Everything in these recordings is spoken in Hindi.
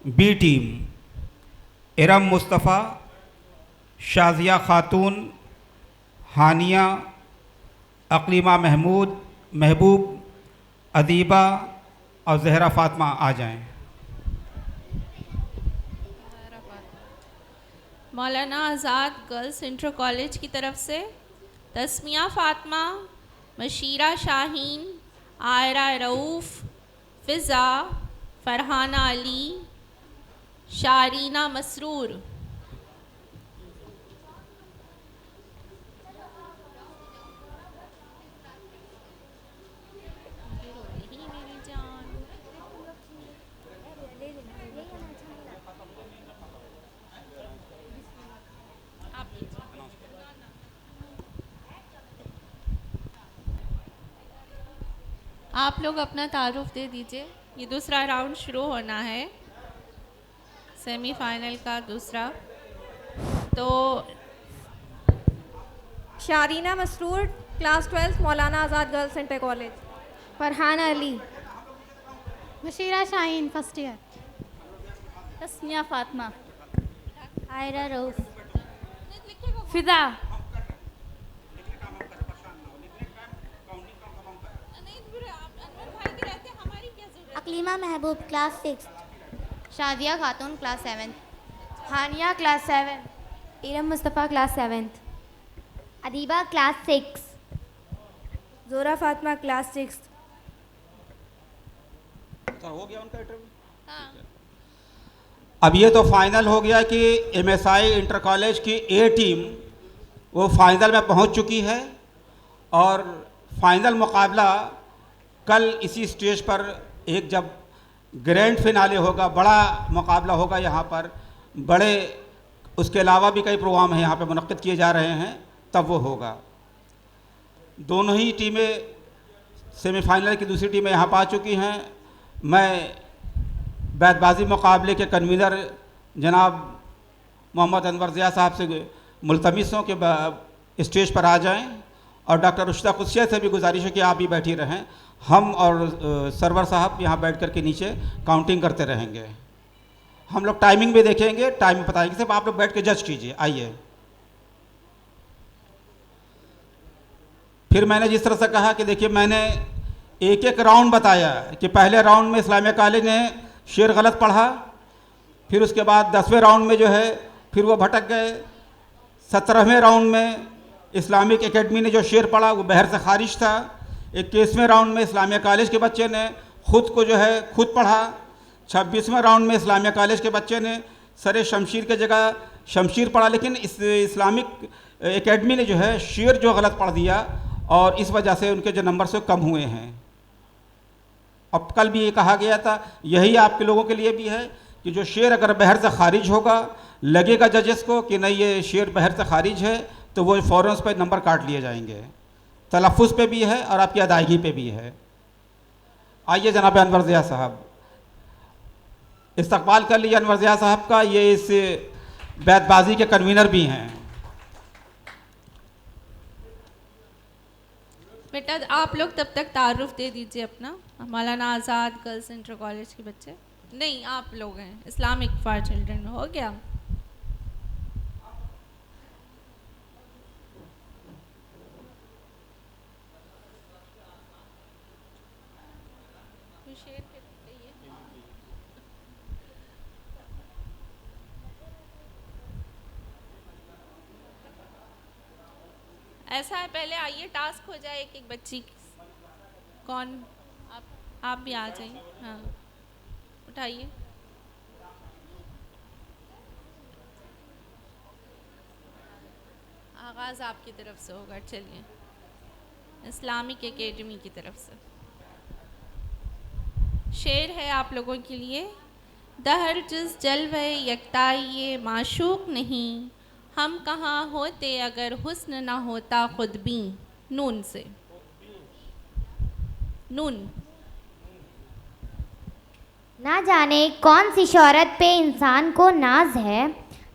बी टीम इरम मुस्तफ़ा, शाज़िया खातून, हानिया, अक़लीमा महबूब, अदीबा और ज़हरा फ़ातिमा आ जाएं। मौलाना आज़ाद गर्ल्स इंटर कॉलेज की तरफ से तस्मिया फ़ातिमा, मशीरा शाहीन, आयरा रऊफ़, फ़िज़ा, फ़रहाना अली, शारीना मसरूर। आप लोग अपना तारुफ दे दीजिए। ये दूसरा राउंड शुरू होना है, सेमीफाइनल का दूसरा। तो शारीना Masroor, class 12, Maulana Azad girls inter college. Farhan Ali, Mashira Shaheen first year. Tasmiya Fatima, Aira Rauf, Fida, Aklima Mahboob class 6, Shadiya Khatoon class 7, Haniya class 7, Iram Mustafa class 7, Adiba class 6, Zora Fatima class 6। हो गया उनका इंटरव्यू। हाँ, अब ये तो फाइनल हो गया कि एमएसआई इंटर कॉलेज की ए टीम वो फाइनल में पहुंच चुकी है और फाइनल मुकाबला कल इसी स्टेज पर एक जब ग्रैंड फिनाले होगा, बड़ा मुकाबला होगा यहाँ पर, बड़े उसके अलावा भी कई प्रोग्राम हैं यहाँ पे मुनक्किद किए जा रहे हैं, तब वो होगा। दोनों ही टीमें सेमीफाइनल की दूसरी टीमें यहाँ पा चुकी हैं। मैं बैतबाजी मुकाबले के कन्वीनर जनाब मोहम्मद अनवर ज़िया साहब से मुल्तमिस हूँ कि स्टेज पर आ जाएं और डॉक्टर रुश्ता कुदसिया से भी गुजारिश है कि आप भी बैठी रहें। हम और सरवर साहब यहाँ बैठ कर के नीचे काउंटिंग करते रहेंगे। हम लोग टाइमिंग भी देखेंगे, टाइम बताएंगे, सिर्फ आप लोग बैठ के जज कीजिए। आइए। फिर मैंने जिस तरह से कहा कि देखिए, मैंने एक एक राउंड बताया कि पहले राउंड में इस्लामिया कॉलेज ने शेर गलत पढ़ा, फिर उसके बाद 10वें राउंड में जो है फिर वो भटक गए। 17वें राउंड में इस्लामिक एकेडमी ने जो शेर पढ़ा वो बहर से खारिज था। 21वें राउंड में इस्लामिया कॉलेज के बच्चे ने खुद को जो है खुद पढ़ा। 26वें राउंड में इस्लामिया कॉलेज के बच्चे ने सरे शमशीर के जगह शमशीर पढ़ा, लेकिन इस इस्लामिक एकेडमी ने जो है शेर जो गलत पढ़ दिया और इस वजह से उनके जो नंबर से कम हुए हैं। अब कल भी ये कहा गया था, यही आपके लोगों के लिए भी है कि जो शेर अगर बहर से खारिज होगा, लगेगा जजेस को कि नहीं ये शेर बहर से खारिज है, तो वो फ़ौरन उस पर नंबर काट लिए जाएंगे। तलफ़ुज़ पे भी है और आपकी अदायगी पे भी है। आइए जनाब अनवर ज़िया साहब, इस्तकबाल कर लीजिए अनवर ज़िया साहब का। ये इस बैतबाजी के कन्वीनर भी हैं। बेटा आप लोग तब तक तारुफ दे दीजिए अपना। मौलाना आज़ाद गर्ल्स इंटर कॉलेज के बच्चे नहीं, आप लोग हैं इस्लामिक फॉर चिल्ड्रन। हो गया? ऐसा है, पहले आइए टास्क हो जाए एक एक बच्ची। कौन? आप भी आ जाइए। हाँ, उठाइए। आगाज़ आपकी तरफ से होगा। चलिए, इस्लामिक एकेडमी की तरफ से शेर है आप लोगों के लिए। दहर जिस जलवे यकताई ये माशूक नहीं, हम कहाँ होते अगर हुस्न ना होता खुद भी। नून से, नून। ना जाने कौन सी शोहरत पे इंसान को नाज है,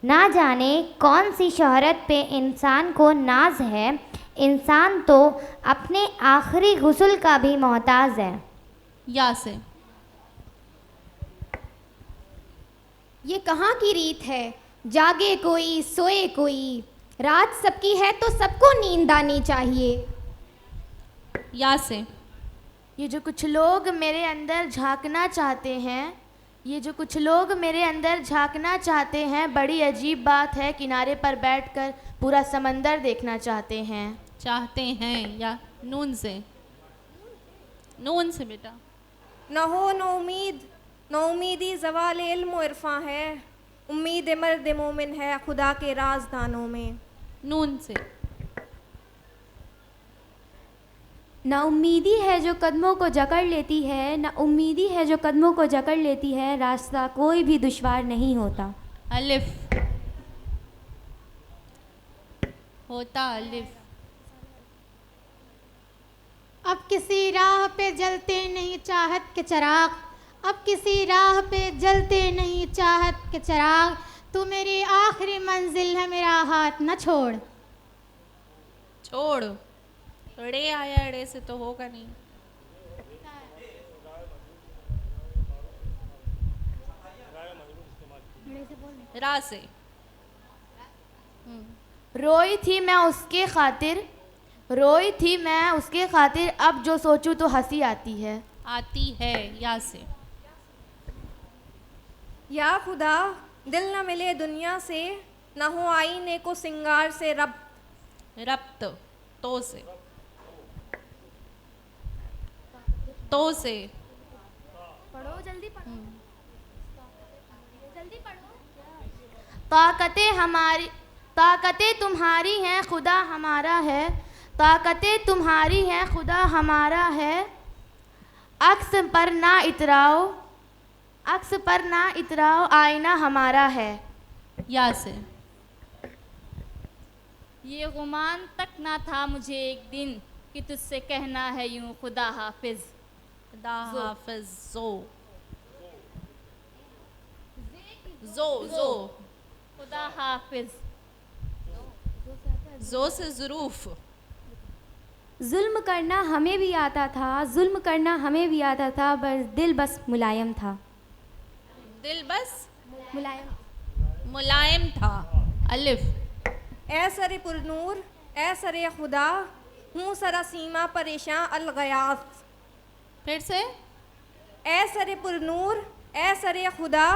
ना जाने कौन सी शोहरत पे इंसान को नाज है, इंसान तो अपने आखिरी गुस्ल का भी मोहताज है। या से ये कहाँ की रीत है, जागे कोई सोए कोई, रात सबकी है तो सबको नींद आनी चाहिए। या से ये जो कुछ लोग मेरे अंदर झांकना चाहते हैं, ये जो कुछ लोग मेरे अंदर झांकना चाहते हैं, बड़ी अजीब बात है, किनारे पर बैठकर पूरा समंदर देखना चाहते हैं। चाहते हैं या नून से, नून से बेटा। न हो न उम्मीद, न उम्मीदी ज़वाल इल्म व इरफा है, उम्मीद मर्द मोमिन है खुदा के राजदानों में। नून से। ना उम्मीदी है जो कदमों को जकड़ लेती है, ना उम्मीदी है जो कदमों को जकड़ लेती है, रास्ता कोई भी दुश्वार नहीं होता। अलिफ होता अलिफ। अब किसी राह पे जलते नहीं चाहत के चिराग, अब किसी राह पे जलते नहीं चाहत के चिराग, तू मेरी आखिरी मंजिल है मेरा हाथ न छोड़। छोड़, रे आया, रे से तो होगा नहीं। रा से। रोई थी मैं उसके खातिर, रोई थी मैं उसके खातिर, अब जो सोचूं तो हंसी आती है। आती है या से। या खुदा दिल न मिले दुनिया से, न हो आईने को सिंगार से रब। रब्त तो से, तो से। पढ़ो जल्दी पढ़ो, जल्दी पढ़ो। ताकतें हमारी, ताकतें तुम्हारी हैं खुदा हमारा है, ताकतें तुम्हारी हैं खुदा हमारा है, अक्स पर ना इतराओ, अक्स पर ना इतराओ, आईना हमारा है। या से। ये गुमान तक ना था मुझे एक दिन कि तुझसे कहना है यूं खुदा हाफिज। खुदा हाफिज। जो जो जो खुदा हाफिज। जो से ज़रूफ। जुल्म करना हमें भी आता था, जुल्म करना हमें भी आता था, बस दिल बस मुलायम था। दिल बस मुलायम, मुलायम था। अलिफ। ए सरे पुरनूर, ए सरे खुदा, हूँ सरा सीमा परेशान अलगयास। फिर से। ए सरे पुरनूर, ए सरे खुदा,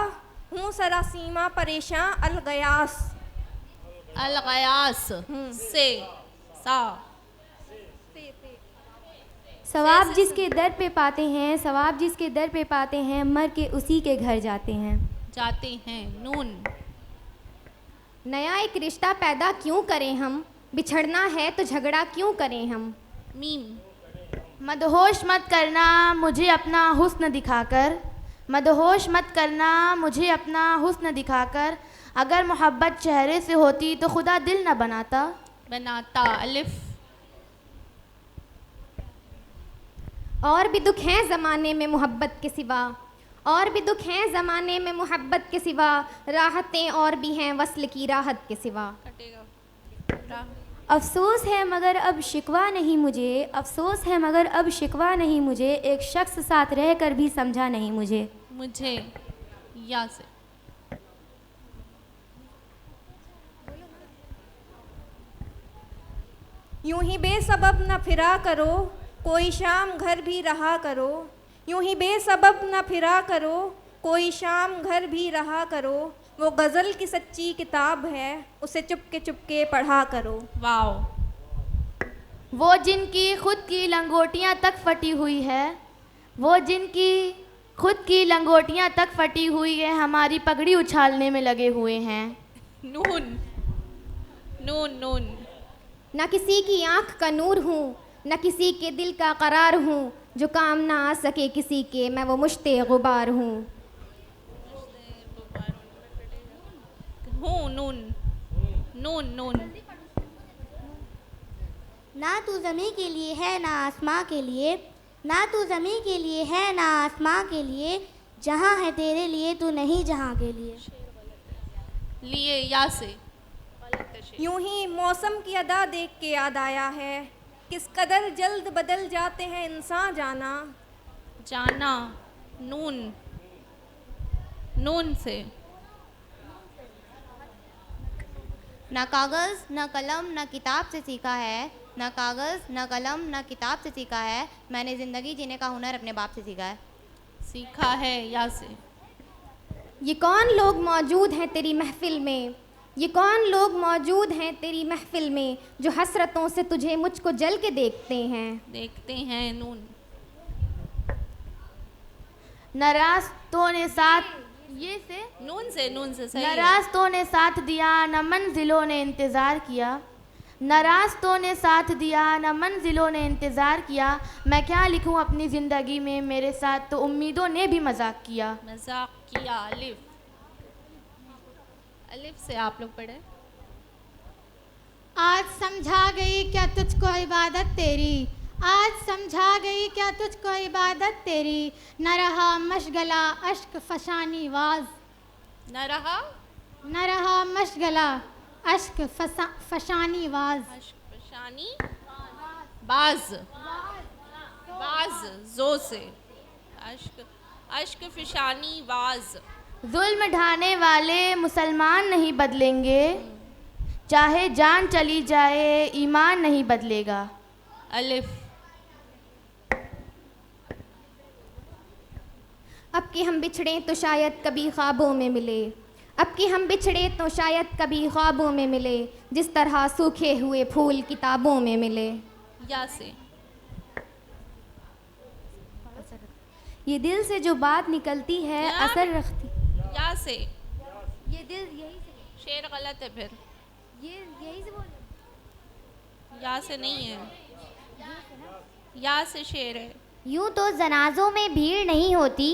हूँ सरा सीमा परेशान अलगयास। अलगयास से सा। सवाब जिसके दर पे पाते हैं, सवाब जिसके दर पे पाते हैं, मर के उसी के घर जाते हैं। जाते हैं। नून। नया एक रिश्ता पैदा क्यों करें हम, बिछड़ना है तो झगड़ा क्यों करें हम। मीम। मदहोश मत करना मुझे अपना हुस्न दिखाकर, मदहोश मत करना मुझे अपना हुस्न दिखाकर, अगर मोहब्बत चेहरे से होती तो खुदा दिल न बनाता। बनाता। अलिफ। और भी दुख हैं ज़माने में मोहब्बत के सिवा, और भी दुख हैं ज़माने में मोहब्बत के सिवा, राहतें और भी हैं वस्ल की राहत के सिवा। कटेगा। अफसोस है मगर अब शिकवा नहीं मुझे, अफसोस है मगर अब शिकवा नहीं मुझे, एक शख्स साथ रहकर भी समझा नहीं मुझे। मुझे। या से। यूं ही बेसबब न फिरा करो, कोई शाम घर भी रहा करो। यूं ही बेसबब न फिरा करो, कोई शाम घर भी रहा करो। वो गज़ल की सच्ची किताब है, उसे चुपके चुपके पढ़ा करो। वाओ। वो जिनकी खुद की लंगोटियाँ तक फटी हुई है, वो जिनकी खुद की लंगोटियाँ तक फटी हुई है, हमारी पगड़ी उछालने में लगे हुए हैं। नून। नून नून। न किसी की आँख का नूर हूँ, न किसी के दिल का करार हूँ, जो काम ना आ सके किसी के, मैं वो मुश्ते गुबार हूँ। हूँ। नून। नून नून। ना तू ज़मीं के लिए है ना आसमां के लिए, ना तू ज़मीं के लिए है ना आसमां के लिए, जहाँ है तेरे लिए तू नहीं जहाँ के लिए। लिए। या से। यूं ही मौसम की अदा देख के याद आया है, किस कदर जल्द बदल जाते हैं इंसान जाना। जाना। नून। नून से। ना कागज़ न कलम न किताब से सीखा है, ना कागज़ न कलम न किताब से सीखा है, मैंने ज़िंदगी जीने का हुनर अपने बाप से सीखा है। सीखा है या से। ये कौन लोग मौजूद हैं तेरी महफिल में, ये कौन लोग मौजूद हैं तेरी महफिल में, जो हसरतों से तुझे मुझको जल के देखते हैं। देखते हैं नून। न रास्तों ने साथ ये से नून से सही न है। रास्तों ने साथ दिया न मंजिलों ने इंतज़ार किया, न रास्तों ने साथ दिया न मंजिलों ने इंतज़ार किया, मैं क्या लिखूं अपनी ज़िंदगी में, मेरे साथ तो उम्मीदों ने भी मजाक किया। मजाक किया। अलिफ। अलिफ से आप लोग पढ़े। आज समझा गई क्या तुझको इबादत तेरी, आज समझा गई क्या तुझको इबादत तेरी, न रहा मशगला अश्क फशानी वाज, न रहा मशगला अश्क फशानी वाज। फशानी बाज। बाज जो से। अश्क फिशानी वाज। जुल्म ढाने वाले मुसलमान नहीं बदलेंगे, चाहे जान चली जाए ईमान नहीं बदलेगा। अलिफ। अब कि हम बिछड़े तो शायद कभी ख्वाबों में मिले, अब कि हम बिछड़े तो शायद कभी ख्वाबों में मिले, जिस तरह सूखे हुए फूल किताबों में मिले। या से। ये दिल से जो बात निकलती है या? असर रखती। या से। ये दिल यही से, शेर गलत है फिर। ये यही से बोल। या से नहीं है, या से शेर है। यूं तो जनाजों में भीड़ नहीं होती,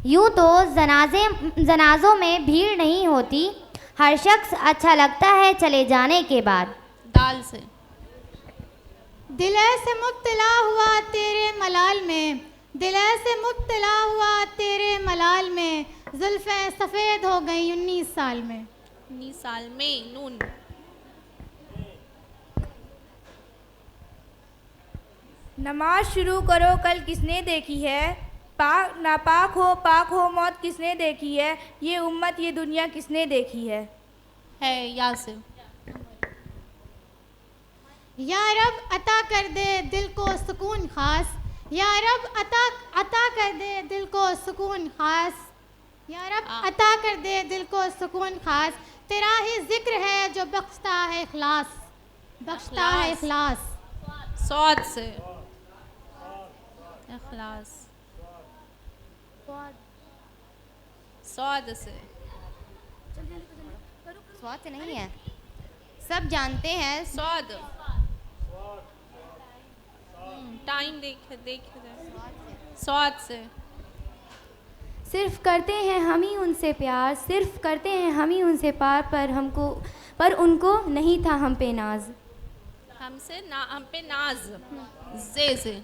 यूं तो जनाजों में भीड़ नहीं होती, हर शख्स अच्छा लगता है चले जाने के बाद। दाल से। दिल से मुब्तला हुआ तेरे मलाल में, दिल से मुब्तला हुआ तेरे मलाल में, जुल्फ़ें सफ़ेद हो गई 19 साल में। 19 साल में। नून। नमाज शुरू करो कल किसने देखी है, नापाक हो पाक हो मौत किसने देखी है, ये उम्मत ये दुनिया किसने देखी है। या से। या रब अता कर दे दिल को सुकून खास, या रब अता कर दे दिल को सुकून खास, या रब अता कर दे दिल को सुकून खास, तेरा ही जिक्र है जो बख्शता है इखलास, बख्शता है इखलास। सौद से। इखलास। सौद से। स्वाद से नहीं है, सब जानते हैं। सौद। टाइम देखे सौद से। सिर्फ करते हैं हम ही उनसे प्यार, सिर्फ करते हैं हम ही उनसे प्यार, पर उनको नहीं था हम पे नाज। हम पे नाज। जे से।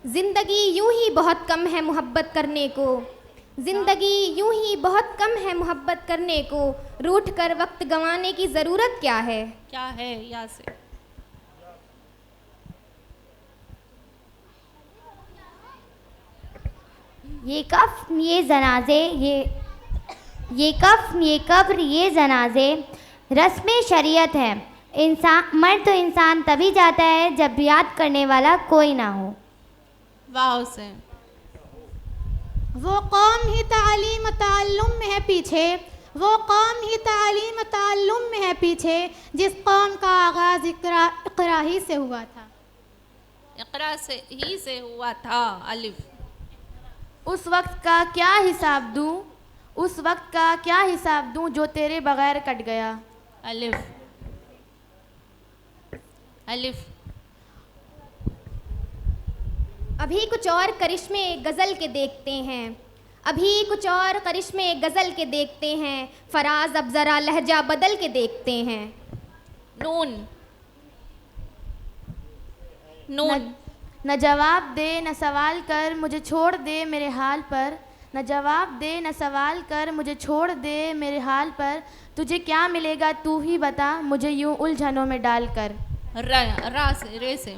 जिंदगी यूं ही बहुत कम है मोहब्बत करने को, जिंदगी यूं ही बहुत कम है मोहब्बत करने को, रूठ कर वक्त गंवाने की ज़रूरत क्या है। क्या है। या से। ये कफ ये जनाजे ये कफ ये कब्र ये जनाजे रस्म शरीयत है, इंसान मर तो इंसान तभी जाता है जब याद करने वाला कोई ना हो। वाव से। वो कौम ही तालीम ताल्लुम में है पीछे, वो कौम ही तालीम ताल्लुम में है पीछे, जिस कौम का आगाज़ इक़रा ही से हुआ था। इक़रा से ही से हुआ था। अलिफ। उस वक्त का क्या हिसाब दूँ, उस वक्त का क्या हिसाब दूँ जो तेरे बगैर कट गया। अलिफ। अलिफ। अभी कुछ और करिश्मे गज़ल के देखते हैं, अभी कुछ और करिश्मे गज़ल के देखते हैं, फराज अब ज़रा लहजा बदल के देखते हैं। नून। नून। न जवाब दे न सवाल कर मुझे छोड़ दे मेरे हाल पर, न जवाब दे न सवाल कर मुझे छोड़ दे मेरे हाल पर, तुझे क्या मिलेगा तू ही बता मुझे यूं उलझनों में डालकर। रा से। रे से।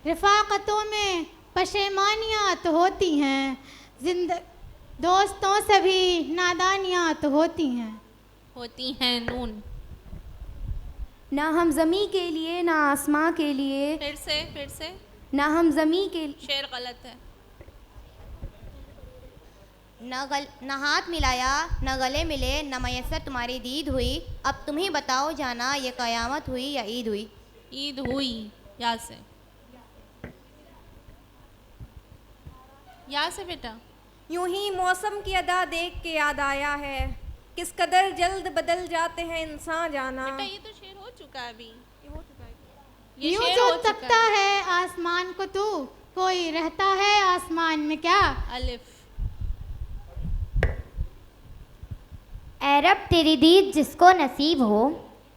रफ़ाक़तों में पशेमानियाँ तो होती हैं, दोस्तों से भी नादानियाँ तो होती हैं। होती हैं नून। ना हम ज़मी के लिए ना आसमां के लिए, फिर से ना हम ज़मी के शेर गलत है। न हाथ मिलाया न गले मिले न मैसर तुम्हारी दीद हुई, अब तुम ही बताओ जाना ये क़यामत हुई या ईद हुई। ईद हुई। या से बेटा। यूं ही मौसम की अदा देख के याद आया है, किस कदर जल्द बदल जाते हैं इंसान जाना। बेटा ये तो शेर हो चुका है अभी। ये यूं शेर जो हो चुका तकता है आसमान को तू, कोई रहता है आसमान में क्या। अलिफ। ऐ रब तेरी दीद जिसको नसीब हो,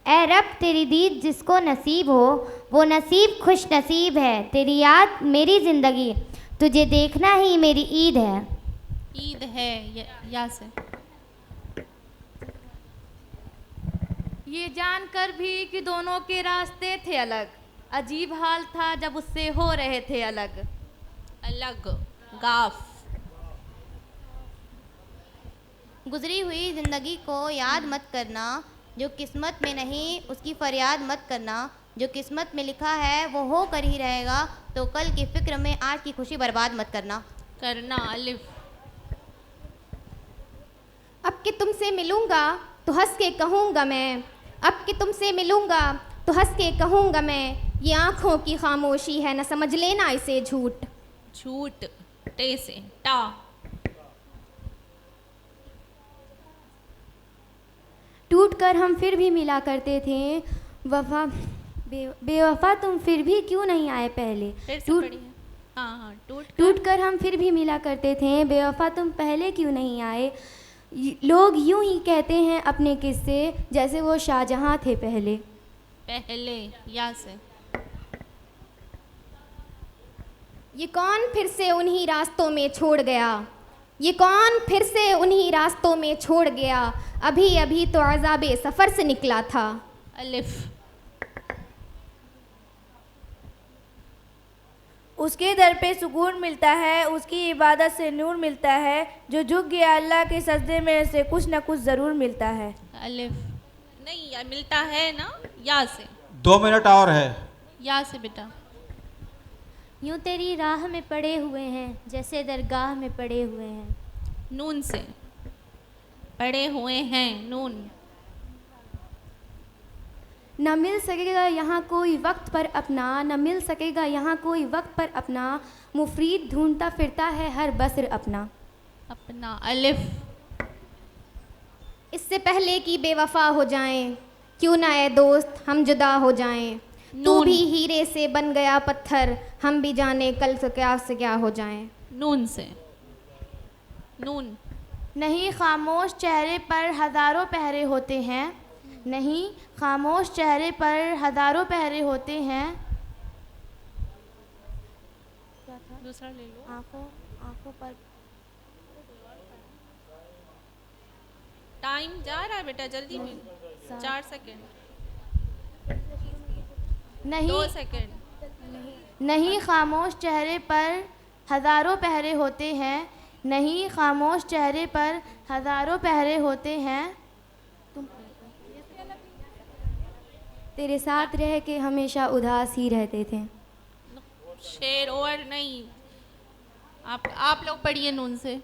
ऐ रब तेरी दीद जिसको नसीब हो, वो नसीब खुश नसीब है। तेरी याद मेरी ज़िंदगी, तुझे देखना ही मेरी ईद है। ईद है। या से। ये जानकर भी कि दोनों के रास्ते थे अलग, अजीब हाल था जब उससे हो रहे थे अलग। अलग। गाफ। गुजरी हुई ज़िंदगी को याद मत करना, जो किस्मत में नहीं उसकी फरियाद मत करना। जो किस्मत में लिखा है वो हो कर ही रहेगा, तो कल की फिक्र में आज की खुशी बर्बाद मत करना। करना। अलिफ। अब कि तुमसे मिलूँगा तो हंस के कहूँगा मैं, अब कि तुमसे मिलूँगा तो हंस के कहूँगा मैं, ये आँखों की खामोशी है न समझ लेना इसे झूठ। झूठ। टे से। टा। टूट कर हम फिर भी मिला करते थे वफा, बेवफा तुम फिर भी क्यों नहीं आए पहले। फिर से पढ़िए। हाँ। टूट कर हम फिर भी मिला करते थे, बेवफा तुम पहले क्यों नहीं आए। लोग यूं ही कहते हैं अपने किस्से, जैसे वो शाहजहां थे पहले। या से। ये कौन फिर से उन्हीं रास्तों में छोड़ गया, ये कौन फिर से उन्हीं रास्तों में छोड़ गया, अभी अभी तो अज़ाबे सफ़र से निकला था। अलिफ। उसके दर पे सुकून मिलता है, उसकी इबादत से नूर मिलता है, जो झुक गया अल्लाह के सजदे में से कुछ न कुछ ज़रूर मिलता है। अलिफ। नहीं या मिलता है ना। या से। 2 मिनट और है। या से बेटा। यूं तेरी राह में पड़े हुए हैं, जैसे दरगाह में पड़े हुए हैं। नून से। पड़े हुए हैं। नून। न मिल सकेगा यहाँ कोई वक्त पर अपना, न मिल सकेगा यहाँ कोई वक्त पर अपना, मुफरीद ढूंढता फिरता है हर बसर अपना। अपना। अलिफ। इससे पहले कि बेवफा हो जाएं, क्यों ना ए दोस्त हम जुदा हो जाएं। तू भी हीरे से बन गया पत्थर, हम भी जाने कल से क्या हो जाएं। नून से। नून। नहीं खामोश चेहरे पर हज़ारों पहरे होते हैं, नहीं खामोश चेहरे पर हज़ारों पहरे होते हैं। दूसरा ले लो। आँखों पर। टाइम जा रहा है बेटा, जल्दी में। 4 सेकंड। नहीं 2 सेकंड। नहीं खामोश चेहरे पर हज़ारों पहरे होते हैं, नहीं खामोश चेहरे पर हज़ारों पहरे होते हैं। तेरे साथ रह के हमेशा उदास ही रहते थे। शेर ओवर नहीं। आप लोग पढ़िए नून से।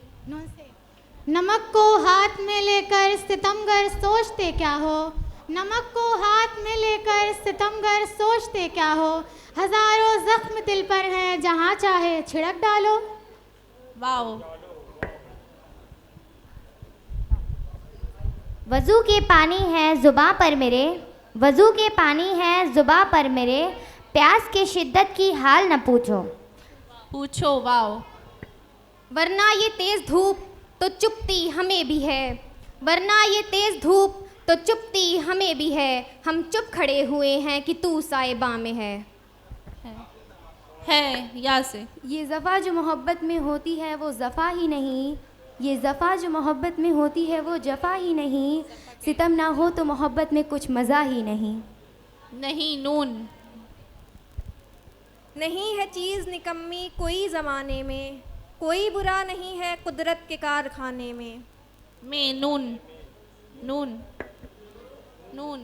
नमक को हाथ में लेकर सितमगर सोचते क्या हो, नमक को हाथ में लेकर सितमगर सोचते क्या हो, हजारों जख्म दिल पर हैं जहाँ चाहे छिड़क डालो। वाओ। वज़ू के पानी है ज़ुबां पर मेरे, वज़ू के पानी है ज़ुबां पर मेरे, प्यास की शिद्दत की हाल न पूछो। पूछो। वाओ। वरना ये तेज़ धूप तो चुपती हमें भी है, वरना ये तेज़ धूप तो चुपती हमें भी है, हम चुप खड़े हुए हैं कि तू साइबा में है। या से। ये ज़फ़ा जो मोहब्बत में होती है वो ज़फ़ा ही नहीं, ये ज़फ़ा जो मोहब्बत में होती है वो जफ़ा ही नहीं, सितम ना हो तो मोहब्बत में कुछ मज़ा ही नहीं। नहीं। नून। नहीं है चीज़ निकम्मी कोई ज़माने में, कोई बुरा नहीं है कुदरत के कारखाने में। नून। नून। नून।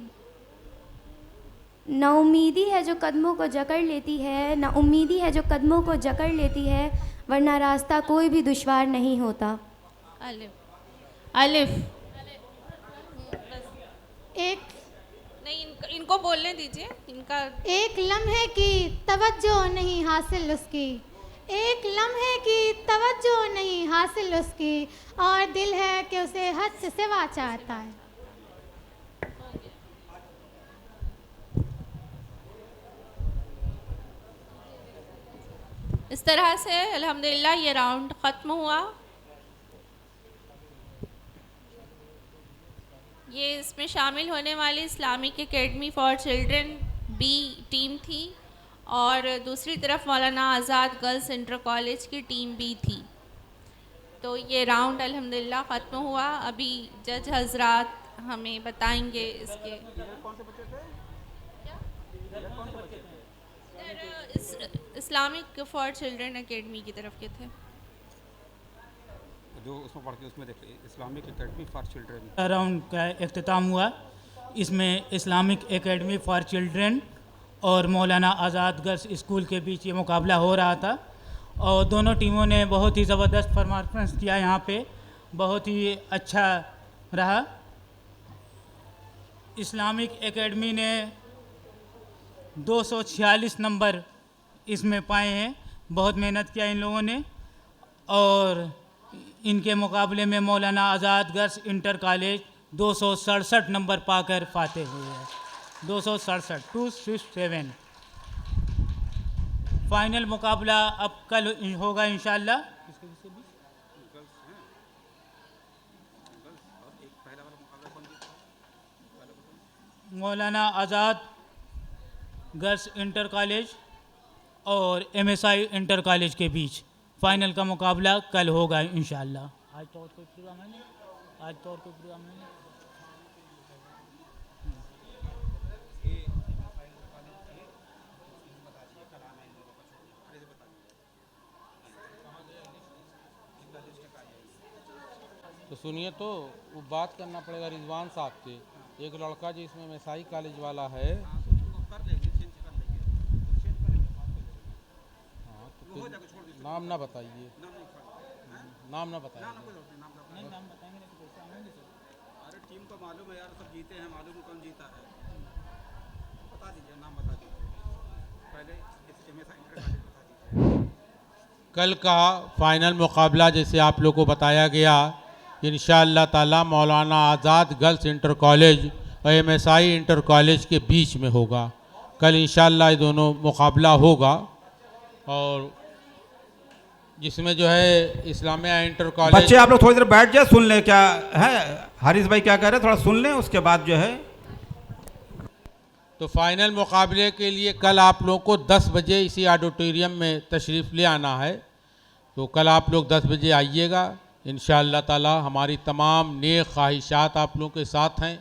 नाउमीदी है जो कदमों को जकड़ लेती है, नाउमीदी है जो कदमों को जकड़ लेती है, वरना रास्ता कोई भी दुश्वार नहीं होता। अलिफ। अलिफ। एक नहीं, इनको बोलने दीजिए। इनका एक लम्हे की तवज्जो नहीं हासिल उसकी, एक लम्हे की तवज्जो नहीं हासिल उसकी, और दिल है कि उसे हद से सिवा चाहता है। इस तरह से अल्हम्दुलिल्लाह ये राउंड ख़त्म हुआ। ये इसमें शामिल होने वाली Islamic academy for children B team थी और दूसरी तरफ मौलाना आज़ाद गर्ल्स इंटर कॉलेज की टीम बी थी। तो ये राउंड अल्हम्दुलिल्लाह ख़त्म हुआ। अभी जज हजरात हमें बताएंगे इसके इस्लामिक फॉर चिल्ड्रन एकेडमी की तरफ के थे जो उसमें पढ़ के उसमें देखिए Islamic academy for children. Round का इख्तिताम हुआ। इसमें इस्लामिक एकेडमी फॉर चिल्ड्रन और मौलाना आज़ाद गर्ल्स स्कूल के बीच ये मुकाबला हो रहा था और दोनों टीमों ने बहुत ही ज़बरदस्त परफॉर्मेंस किया। यहाँ पे बहुत ही अच्छा रहा। इस्लामिक एकेडमी ने 246 नंबर इसमें पाए हैं। बहुत मेहनत किया इन लोगों ने और इनके मुकाबले में मौलाना Azad girls inter college 267 number पाकर फाते हुए हैं। 267 267। फाइनल मुकाबला अब कल होगा इंशाअल्लाह। मौलाना आज़ाद गर्ल्स इंटर कॉलेज और MSI इंटर कॉलेज के बीच फाइनल का मुकाबला कल होगा इंशाअल्लाह। आज तो और कोई प्रोग्राम है नहीं, आज तो और कोई प्रोग्राम है नहीं। तो सुनिए, तो वो बात करना पड़ेगा रिजवान साहब से। एक लड़का जो इसमें MSI कॉलेज वाला है, नाम ना बताइए, नाम ना बताइए। अरे टीम को मालूम है यार, सब जीते हैं, मालूम कौन जीता है, बता दीजिए, नाम बता दीजिए पहले। कल का फाइनल मुकाबला जैसे आप लोग को बताया गया, इंशाअल्लाह ताला मौलाना आज़ाद गर्ल्स इंटर कॉलेज और MSI इंटर कॉलेज के बीच में होगा। कल इंशाअल्लाह ये दोनों मुकाबला होगा और जिसमें जो है इस्लामिया इंटर कॉलेज। बच्चे आप लोग थोड़ी देर बैठ जाए, सुन लें क्या है हारिस भाई क्या कह रहे हैं, थोड़ा सुन लें, उसके बाद जो है। तो फाइनल मुकाबले के लिए कल आप लोग को 10 बजे इसी ऑडिटोरियम में तशरीफ़ ले आना है। तो कल आप लोग 10 बजे आइएगा इंशाअल्लाह ताला। हमारी तमाम नेक ख्वाहिशात आप लोगों के साथ हैं।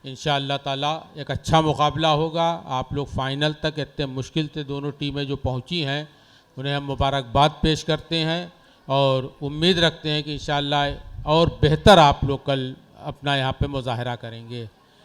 इंशाअल्लाह ताला एक अच्छा मुकाबला होगा। आप लोग फाइनल तक इतने मुश्किल से दोनों टीमें जो पहुंची हैं उन्हें हम मुबारकबाद पेश करते हैं और उम्मीद रखते हैं कि इंशाअल्लाह और बेहतर आप लोग कल अपना यहाँ पे मुज़ाहरा करेंगे।